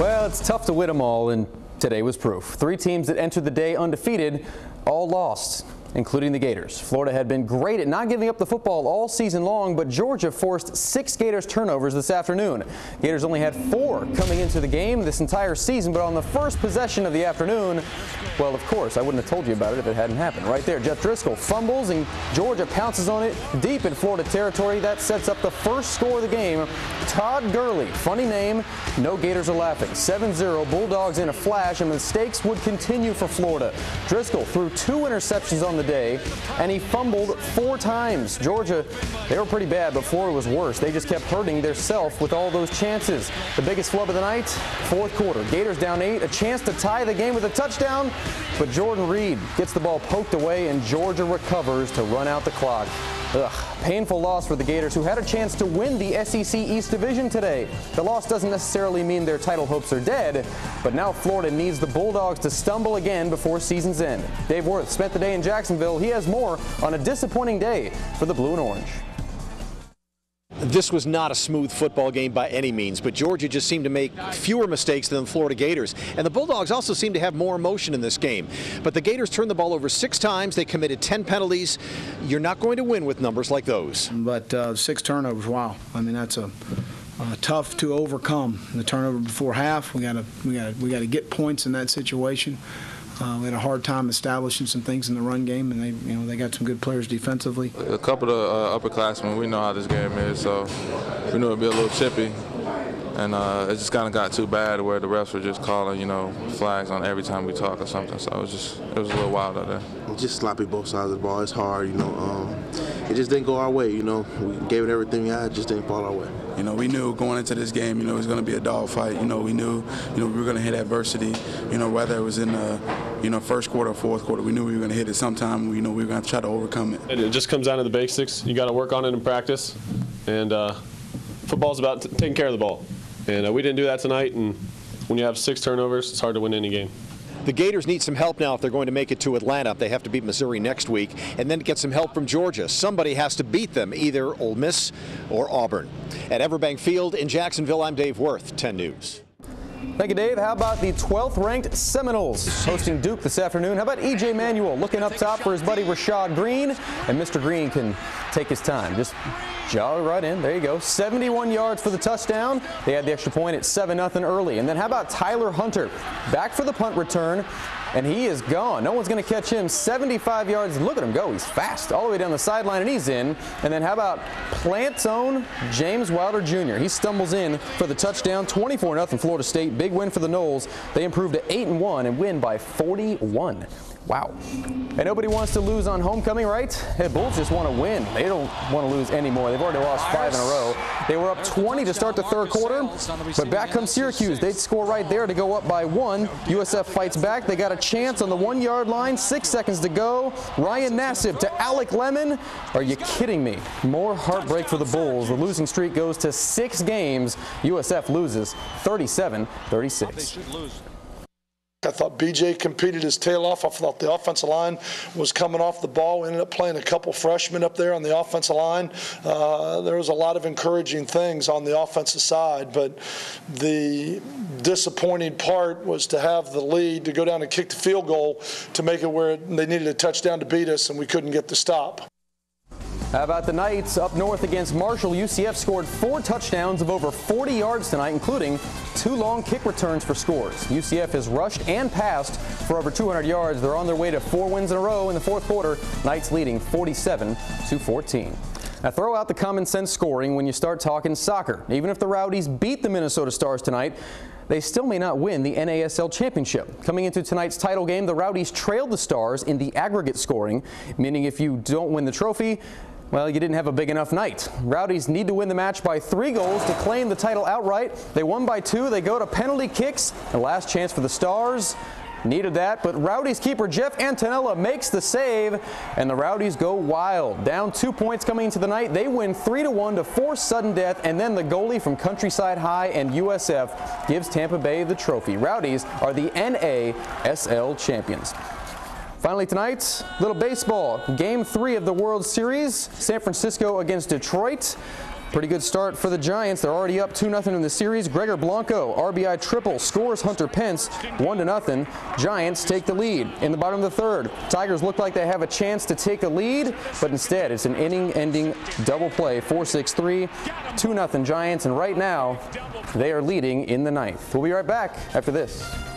Well, it's tough to win them all, and today was proof. 3 teams that entered the day undefeated all lost, including the Gators. Florida had been great at not giving up the football all season long, but Georgia forced 6 Gators turnovers this afternoon. Gators only had 4 coming into the game this entire season, but on the first possession of the afternoon, well, of course, I wouldn't have told you about it if it hadn't happened. Right there, Jeff Driscoll fumbles, and Georgia pounces on it deep in Florida territory. That sets up the first score of the game. Todd Gurley, funny name, no Gators are laughing. 7-0, Bulldogs in a flash, and mistakes would continue for Florida. Driscoll threw 2 interceptions on the day, and he fumbled 4 times. Georgia, they were pretty bad, but Florida was worse. They just kept hurting theirself with all those chances. The biggest flub of the night, 4th quarter. Gators down 8, a chance to tie the game with a touchdown, but Jordan Reed gets the ball poked away, and Georgia recovers to run out the clock. Painful loss for the Gators, who had a chance to win the SEC East Division today. The loss doesn't necessarily mean their title hopes are dead, but now Florida needs the Bulldogs to stumble again before season's end. Dave Worth spent the day in Jacksonville. He has more on a disappointing day for the Blue and Orange. This was not a smooth football game by any means, but Georgia just seemed to make fewer mistakes than the Florida Gators. And the Bulldogs also seemed to have more emotion in this game. But the Gators turned the ball over 6 times. They committed 10 penalties. You're not going to win with numbers like those. But 6 turnovers, wow. I mean, that's tough to overcome. The turnover before half, we got to get points in that situation. We had a hard time establishing some things in the run game, and they got some good players defensively. A couple of upperclassmen, we know how this game is, so we knew it'd be a little chippy, and it just kind of got too bad where the refs were just calling, flags on every time we talk or something. So it was a little wild out there. Just sloppy both sides of the ball. It's hard, It just didn't go our way, We gave it everything we had, it just didn't fall our way. We knew going into this game, it was going to be a dogfight. We knew, we were going to hit adversity. Whether it was in the, first quarter or fourth quarter, we knew we were going to hit it sometime. We knew we were going to try to overcome it. It just comes down to the basics. You got to work on it in practice, and football's about taking care of the ball. And we didn't do that tonight. And when you have 6 turnovers, it's hard to win any game. The Gators need some help now if they're going to make it to Atlanta. They have to beat Missouri next week and then get some help from Georgia. Somebody has to beat them, either Ole Miss or Auburn. At Everbank Field in Jacksonville, I'm Dave Worth, 10 News. Thank you, Dave. How about the 12th-ranked Seminoles hosting Duke this afternoon? How about E.J. Manuel looking up top for his buddy Rashad Green? And Mr. Green can take his time. Just jog right in. There you go. 71 yards for the touchdown. They had the extra point at 7-0 early. And then how about Tyler Hunter back for the punt return? And he is gone. No one's going to catch him. 75 yards. Look at him go. He's fast all the way down the sideline, and he's in. And then how about Plant's own James Wilder Jr.? He stumbles in for the touchdown. 24-0 Florida State. Big win for the Noles. They improved to 8-1 and win by 41. Wow. And nobody wants to lose on homecoming, right? Hey, Bulls just want to win. They don't want to lose anymore. They've already lost 5 in a row. They were up 20 to start the 3rd quarter, but back comes Syracuse. They'd score right there to go up by 1. USF fights back. They got a chance on the 1-yard line. 6 seconds to go. Ryan Nassib to Alec Lemon. Are you kidding me? More heartbreak for the Bulls. The losing streak goes to 6 games. USF loses 37-36. I thought BJ competed his tail off. I thought the offensive line was coming off the ball. We ended up playing a couple freshmen up there on the offensive line. There was a lot of encouraging things on the offensive side, but the disappointing part was to have the lead, to go down and kick the field goal to make it where they needed a touchdown to beat us, and we couldn't get the stop. How about the Knights up north against Marshall? UCF scored 4 touchdowns of over 40 yards tonight, including 2 long kick returns for scores. UCF has rushed and passed for over 200 yards. They're on their way to 4 wins in a row in the 4th quarter. Knights leading 47-14. Now throw out the common sense scoring when you start talking soccer. Even if the Rowdies beat the Minnesota Stars tonight, they still may not win the NASL championship. Coming into tonight's title game, the Rowdies trailed the Stars in the aggregate scoring, meaning if you don't win the trophy, well, you didn't have a big enough night. Rowdies need to win the match by 3 goals to claim the title outright. They won by 2. They go to penalty kicks. The last chance for the Stars. Needed that, but Rowdies keeper Jeff Antonella makes the save, and the Rowdies go wild. Down 2 points coming into the night. They win 3-1 to force sudden death, and then the goalie from Countryside High and USF gives Tampa Bay the trophy. Rowdies are the NASL champions. Finally tonight, little baseball. Game 3 of the World Series. San Francisco against Detroit. Pretty good start for the Giants. They're already up 2-0 in the series. Gregor Blanco, RBI triple, scores Hunter Pence 1-0. Giants take the lead. In the bottom of the third, Tigers look like they have a chance to take a lead, but instead it's an inning-ending double play, 4-6-3, 2-0 Giants, and right now they are leading in the ninth. We'll be right back after this.